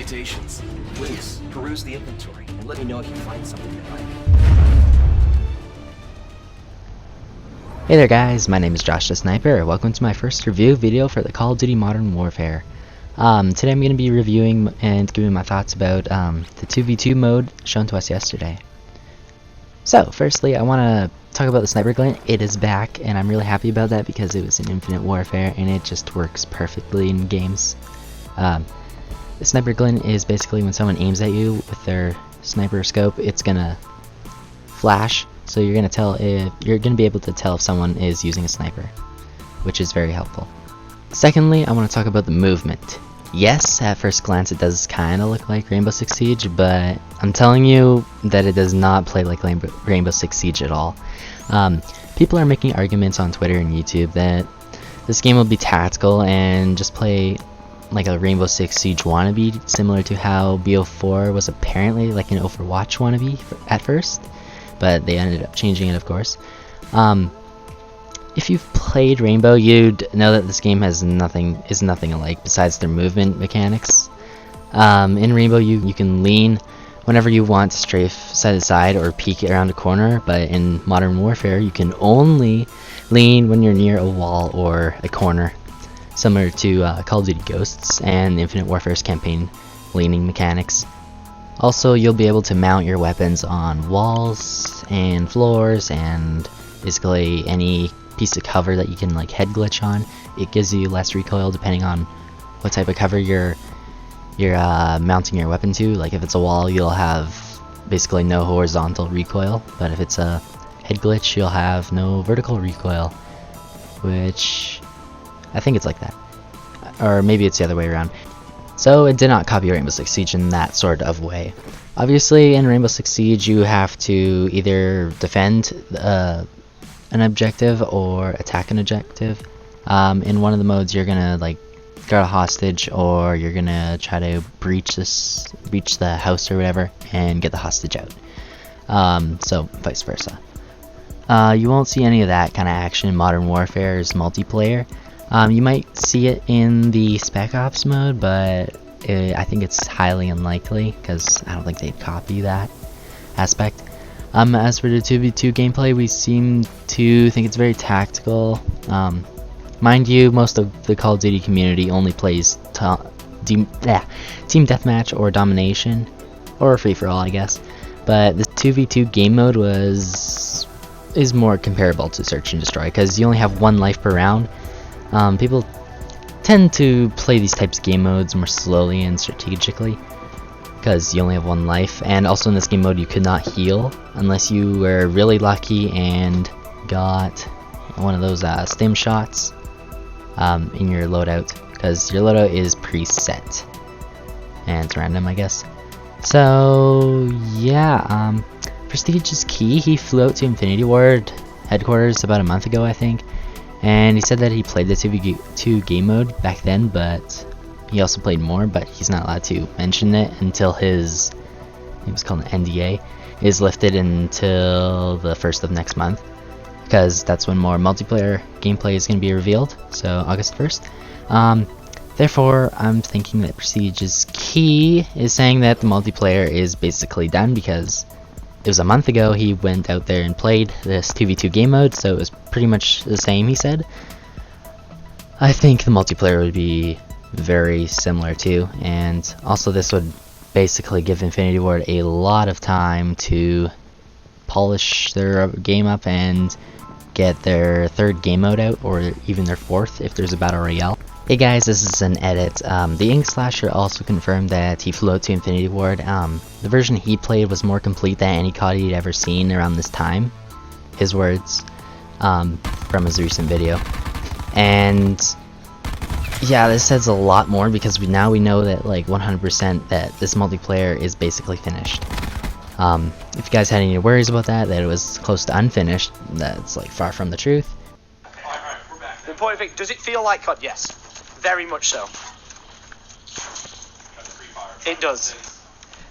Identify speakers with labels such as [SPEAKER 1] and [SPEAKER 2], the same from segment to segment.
[SPEAKER 1] Salutations. Please, peruse the inventory and let me know if you find something you like.
[SPEAKER 2] Hey there guys, my name is Josh the Sniper. Welcome to my first review video for the Call of Duty Modern Warfare. Today I'm going to be reviewing and giving my thoughts about the 2v2 mode shown to us yesterday. So, firstly I want to talk about the Sniper Glint. It is back and I'm really happy about that because it was in Infinite Warfare and it just works perfectly in games. The Sniper Glint is basically when someone aims at you with their sniper scope, it's going to flash. So you're gonna be able to tell if someone is using a sniper, which is very helpful. Secondly, I want to talk about the movement. Yes, at first glance it does kind of look like Rainbow Six Siege, but I'm telling you that it does not play like Rainbow Six Siege at all. People are making arguments on Twitter and YouTube that this game will be tactical and just play like a Rainbow Six Siege wannabe, similar to how BO4 was apparently like an Overwatch wannabe at first. But they ended up changing it, of course. If you've played Rainbow, you'd know that this game is nothing alike besides their movement mechanics. In Rainbow, you can lean whenever you want to strafe side to side or peek around a corner, but in Modern Warfare, you can only lean when you're near a wall or a corner, similar to Call of Duty Ghosts and Infinite Warfare's campaign leaning mechanics. Also, you'll be able to mount your weapons on walls and floors and basically any piece of cover that you can like head glitch on. It gives you less recoil depending on what type of cover you're mounting your weapon to. Like if it's a wall, you'll have basically no horizontal recoil, but if it's a head glitch, you'll have no vertical recoil, which I think it's like that. Or maybe it's the other way around. So it did not copy Rainbow Six Siege in that sort of way. Obviously in Rainbow Six Siege you have to either defend an objective or attack an objective. In one of the modes you're gonna like guard a hostage, or you're gonna try to breach the house or whatever and get the hostage out. So vice versa. You won't see any of that kind of action in Modern Warfare's multiplayer. You might see it in the Spec Ops mode, but I think it's highly unlikely because I don't think they'd copy that aspect. As for the 2v2 gameplay, we seem to think it's very tactical. Mind you, most of the Call of Duty community only plays Team Deathmatch or Domination, or Free-for-All, I guess. But the 2v2 game mode is more comparable to Search and Destroy because you only have one life per round. People tend to play these types of game modes more slowly and strategically because you only have one life, and also in this game mode you could not heal unless you were really lucky and got one of those stim shots in your loadout, because your loadout is preset and it's random, I guess. So yeah, Prestige is key. He flew out to Infinity Ward headquarters about a month ago, I think. And he said that he played the 2v2 game mode back then, but he also played more, but he's not allowed to mention it until his, it was called an NDA, is lifted until the 1st of next month, because that's when more multiplayer gameplay is going to be revealed, so August 1st. Therefore, I'm thinking that Prestige's key is saying that the multiplayer is basically done, because it was a month ago he went out there and played this 2v2 game mode, so it was pretty much the same, he said. I think the multiplayer would be very similar too, and also this would basically give Infinity Ward a lot of time to polish their game up and get their 3rd game mode out, or even their 4th if there's a battle royale. Hey guys, this is an edit. The Inkslasher also confirmed that he flew out to Infinity Ward. The version he played was more complete than any COD he'd ever seen around this time. His words from his recent video. And yeah, this says a lot more because now we know that like 100% that this multiplayer is basically finished. If you guys had any worries about that it was close to unfinished, that's like far from the truth.
[SPEAKER 3] The point of it, does it feel like COD? Yes, very much so. It does.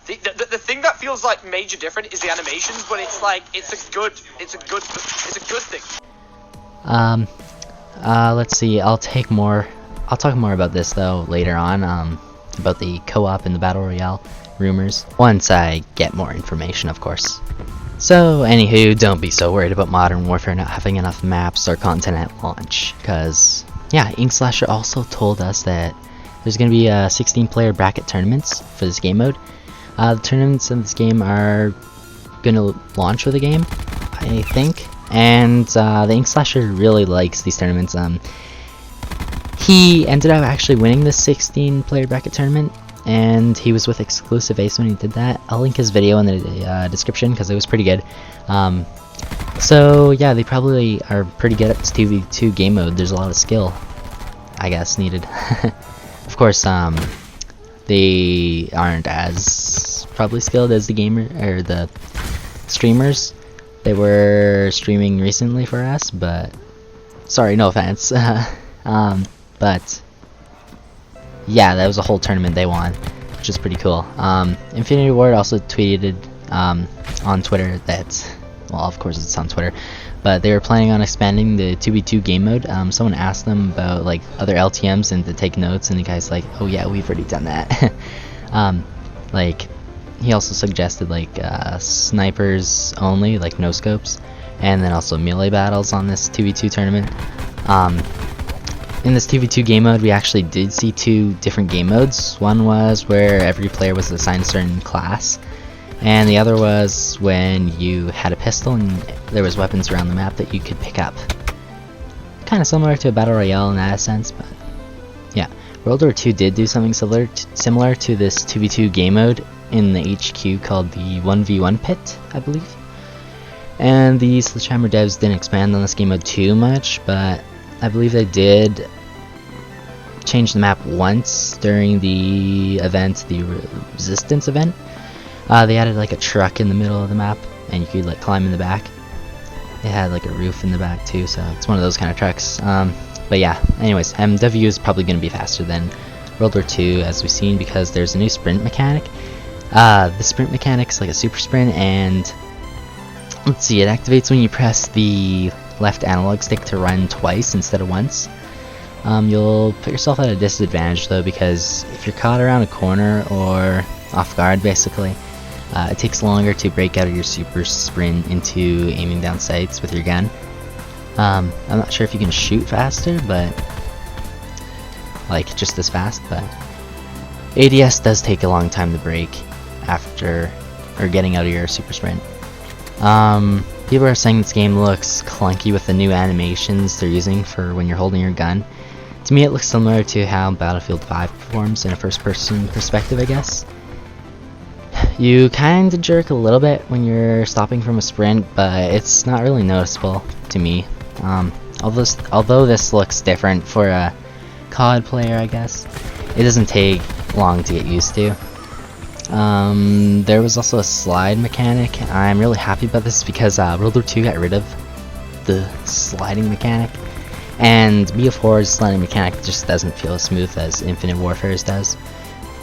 [SPEAKER 3] The thing that feels like major different is the animations, but it's like it's a good thing.
[SPEAKER 2] Let's see. I'll talk more about this though later on. about the co-op and the Battle Royale rumors, once I get more information, of course. So, anywho, don't be so worried about Modern Warfare not having enough maps or content at launch, because, yeah, Inkslasher also told us that there's going to be 16-player bracket tournaments for this game mode. The tournaments in this game are going to launch with the game, I think, and the Inkslasher really likes these tournaments. He ended up actually winning this 16-player bracket tournament, and he was with Exclusive Ace when he did that. I'll link his video in the description because it was pretty good. So yeah, they probably are pretty good at this 2v2 game mode. There's a lot of skill, I guess, needed. Of course, they aren't as probably skilled as the gamer or the streamers. They were streaming recently for us, but sorry, no offense. But yeah, that was a whole tournament they won, which is pretty cool. Infinity Ward also tweeted on Twitter that, well, of course it's on Twitter, but they were planning on expanding the 2v2 game mode. Someone asked them about like other LTMs and to take notes, and the guy's like, oh yeah, we've already done that. Like, he also suggested like snipers only, like no scopes, and then also melee battles on this 2v2 tournament. In this 2v2 game mode, we actually did see 2 different game modes. One was where every player was assigned a certain class, and the other was when you had a pistol and there was weapons around the map that you could pick up. Kind of similar to a Battle Royale in that sense, but yeah. World War II did do something similar to this 2v2 game mode in the HQ called the 1v1 pit, I believe. And the Sledgehammer devs didn't expand on this game mode too much, but I believe they did change the map once during the event, the Resistance event. They added like a truck in the middle of the map, and you could like climb in the back. It had like a roof in the back too, so it's one of those kind of trucks. But yeah, anyways, MW is probably going to be faster than World War II, as we've seen, because there's a new sprint mechanic. The sprint mechanic's like a super sprint, and let's see, it activates when you press the left analog stick to run twice instead of once. You'll put yourself at a disadvantage though, because if you're caught around a corner or off guard basically, it takes longer to break out of your super sprint into aiming down sights with your gun. I'm not sure if you can shoot faster, but like just as fast, but ADS does take a long time to break after or getting out of your super sprint. People are saying this game looks clunky with the new animations they're using for when you're holding your gun. To me, it looks similar to how Battlefield 5 performs in a first-person perspective, I guess. You kinda jerk a little bit when you're stopping from a sprint, but it's not really noticeable to me. Although this looks different for a COD player, I guess, it doesn't take long to get used to. There was also a slide mechanic. I'm really happy about this because World War II got rid of the sliding mechanic, and BF4's sliding mechanic just doesn't feel as smooth as Infinite Warfare's does.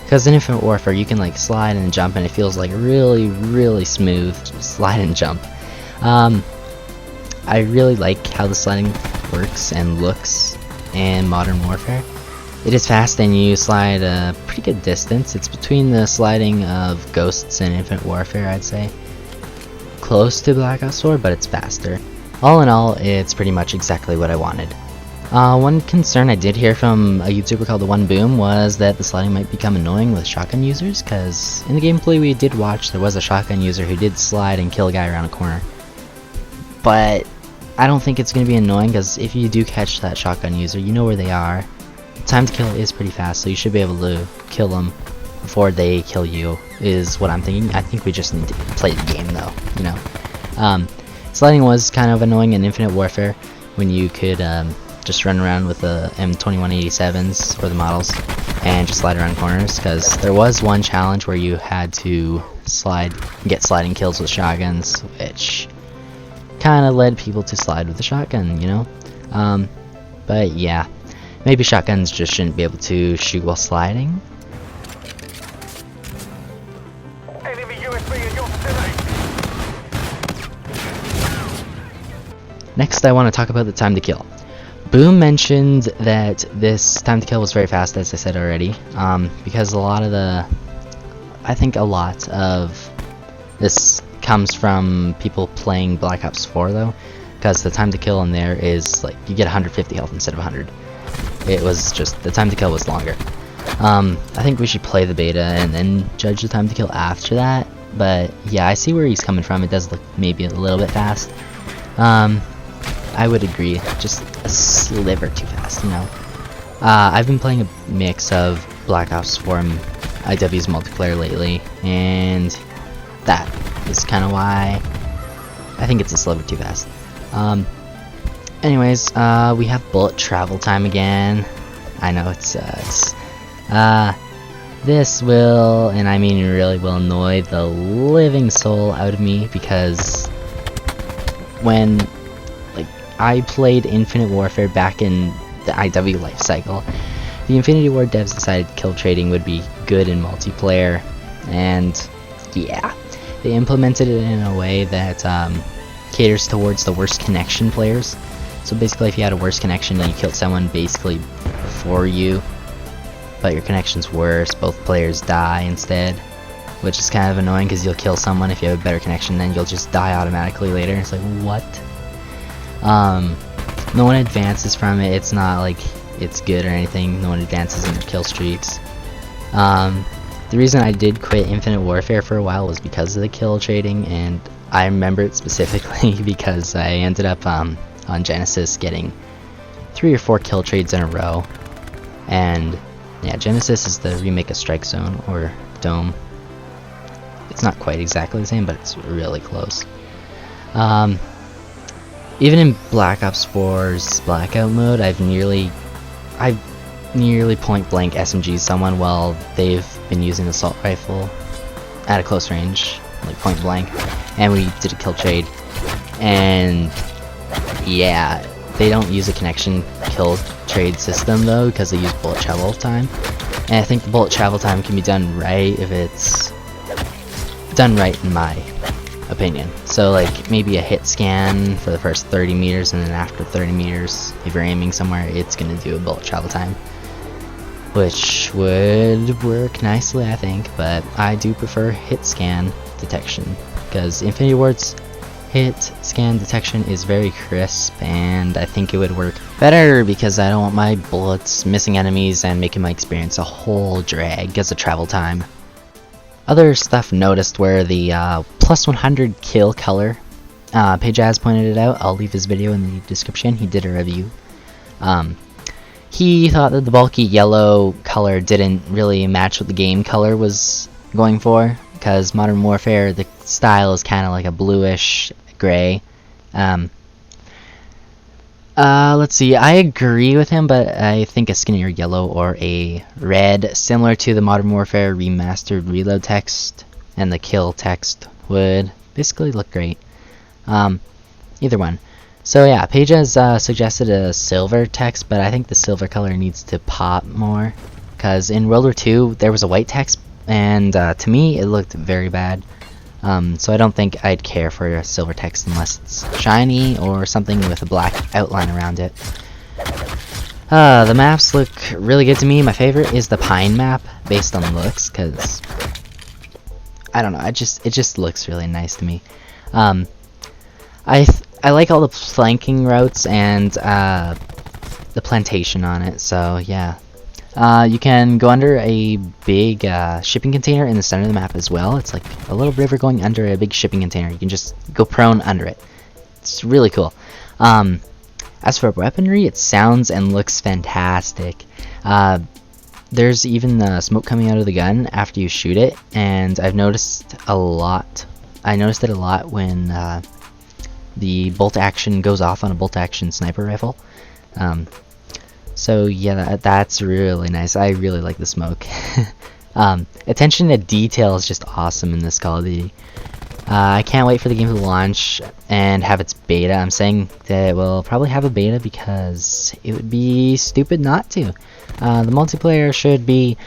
[SPEAKER 2] Because in Infinite Warfare you can like slide and jump, and it feels like really smooth slide and jump. I really like how the sliding works and looks in Modern Warfare. It is fast and you slide a pretty good distance. It's between the sliding of Ghosts and Infinite Warfare, I'd say. Close to Black Ops 4, but it's faster. All in all, it's pretty much exactly what I wanted. One concern I did hear from a YouTuber called The One Boom was that the sliding might become annoying with shotgun users, because in the gameplay we did watch, there was a shotgun user who did slide and kill a guy around a corner. But I don't think it's going to be annoying, because if you do catch that shotgun user, you know where they are. The time to kill is pretty fast, so you should be able to kill them before they kill you, is what I'm thinking. I think we just need to play the game though, you know. Sliding was kind of annoying in Infinite Warfare, when you could just run around with the M2187s or the models and just slide around corners, because there was one challenge where you had to get sliding kills with shotguns, which kind of led people to slide with the shotgun, you know. But yeah, maybe shotguns just shouldn't be able to shoot while sliding.
[SPEAKER 4] Enemy USB in your vicinity.
[SPEAKER 2] Next, I want to talk about the time to kill. Boom mentioned that this time to kill was very fast, as I said already, because I think a lot of this comes from people playing Black Ops 4 though, because the time to kill in there is like you get 150 health instead of 100. It was just the time to kill was longer. I think we should play the beta and then judge the time to kill after that. But yeah, I see where he's coming from. It does look maybe a little bit fast. I would agree, just a sliver too fast, you know. I've been playing a mix of Black Ops 4 and IW's multiplayer lately, and that is kind of why I think it's a sliver too fast. Anyways, we have bullet travel time again. I know it sucks. This will, and I mean really will, annoy the living soul out of me, because when I played Infinite Warfare back in the IW life cycle, the Infinity Ward devs decided kill trading would be good in multiplayer, and yeah, they implemented it in a way that caters towards the worst connection players. So basically, if you had a worse connection and you killed someone basically before you, but your connection's worse, both players die instead, which is kind of annoying because you'll kill someone if you have a better connection, then you'll just die automatically later. It's like, what? No one advances from it. It's not like it's good or anything. No one advances in their kill streaks. The reason I did quit Infinite Warfare for a while was because of the kill trading, and I remember it specifically because I ended up on Genesis getting 3 or 4 kill trades in a row. And yeah, Genesis is the remake of Strike Zone or Dome. It's not quite exactly the same, but it's really close. Even in Black Ops 4's Blackout mode, I've nearly point blank SMG'd someone while they've been using the assault rifle at a close range, like point blank, and we did a kill trade. And yeah, they don't use a connection kill trade system though, because they use bullet travel time. And I think the bullet travel time can be done right if it's done right, in my opinion. So like maybe a hit scan for the first 30 meters, and then after 30 meters, if you're aiming somewhere, it's gonna do a bullet travel time, which would work nicely, I think. But I do prefer hit scan detection, because Infinity Ward's hit scan detection is very crisp, and I think it would work better because I don't want my bullets missing enemies and making my experience a whole drag because of travel time. Other stuff noticed were the plus 100 kill color. Pejaz pointed it out. I'll leave his video in the description. He did a review. He thought that the bulky yellow color didn't really match what the game color was going for, because Modern Warfare, the style is kind of like a bluish gray. Let's see, I agree with him, but I think a skinnier yellow or a red, similar to the Modern Warfare remastered reload text and the kill text, would basically look great. Either one. So yeah, Paige has suggested a silver text, but I think the silver color needs to pop more, because in World War II there was a white text, and to me it looked very bad. So I don't think I'd care for a silver text unless it's shiny or something with a black outline around it. The maps look really good to me. My favorite is the Pine map, based on looks, because I don't know, it just looks really nice to me. I like all the flanking routes and the plantation on it, so yeah. You can go under a big shipping container in the center of the map as well. It's like a little river going under a big shipping container. You can just go prone under it. It's really cool. As for weaponry, it sounds and looks fantastic. There's even smoke coming out of the gun after you shoot it, and I've noticed a lot. I noticed it a lot when the bolt action goes off on a bolt action sniper rifle. So yeah, that's really nice. I really like the smoke. Attention to detail is just awesome in this Call of Duty. I can't wait for the game to launch and have its beta. I'm saying that it will probably have a beta because it would be stupid not to. The multiplayer should be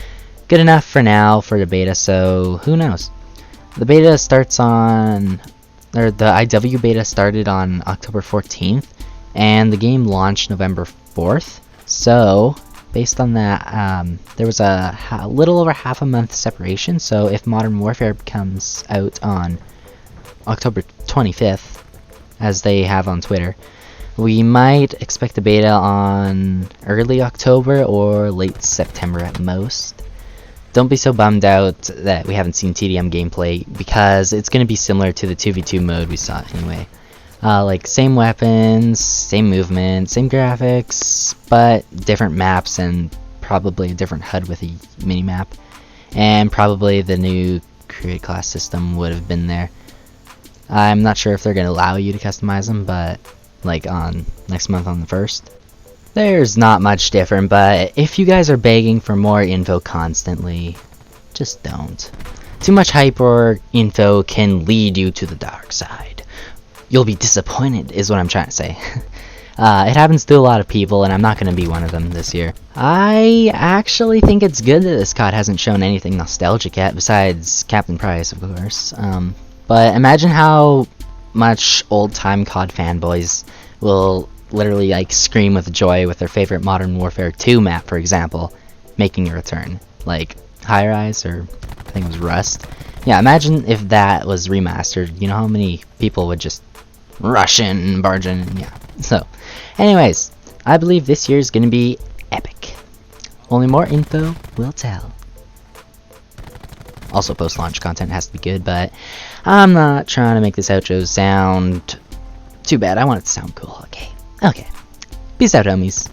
[SPEAKER 2] good enough for now for the beta, so who knows. The beta starts on, or the IW beta started on October 14th, and the game launched November 4th. So, based on that, there was a little over half a month separation. So if Modern Warfare comes out on October 25th, as they have on Twitter, we might expect a beta on early October or late September at most. Don't be so bummed out that we haven't seen TDM gameplay, because it's going to be similar to the 2v2 mode we saw anyway. Like same weapons, same movement, same graphics, but different maps and probably a different HUD with a mini-map. And probably the new create class system would have been there. I'm not sure if they're going to allow you to customize them, but like on next month on the 1st. There's not much different, but if you guys are begging for more info constantly, just don't. Too much hype or info can lead you to the dark side. You'll be disappointed is what I'm trying to say. It happens to a lot of people, and I'm not going to be one of them this year. I actually think it's good that this COD hasn't shown anything nostalgic yet, besides Captain Price, of course. But imagine how much old-time COD fanboys will literally like scream with joy with their favorite Modern Warfare 2 map, for example, making a return. Like High Rise, or I think it was Rust. Yeah, imagine if that was remastered. You know how many people would just rush in, barge in, and yeah. So, anyways, I believe this year is going to be epic. Only more info will tell. Also, post-launch content has to be good, but I'm not trying to make this outro sound too bad. I want it to sound cool, okay? Okay. Peace out, homies.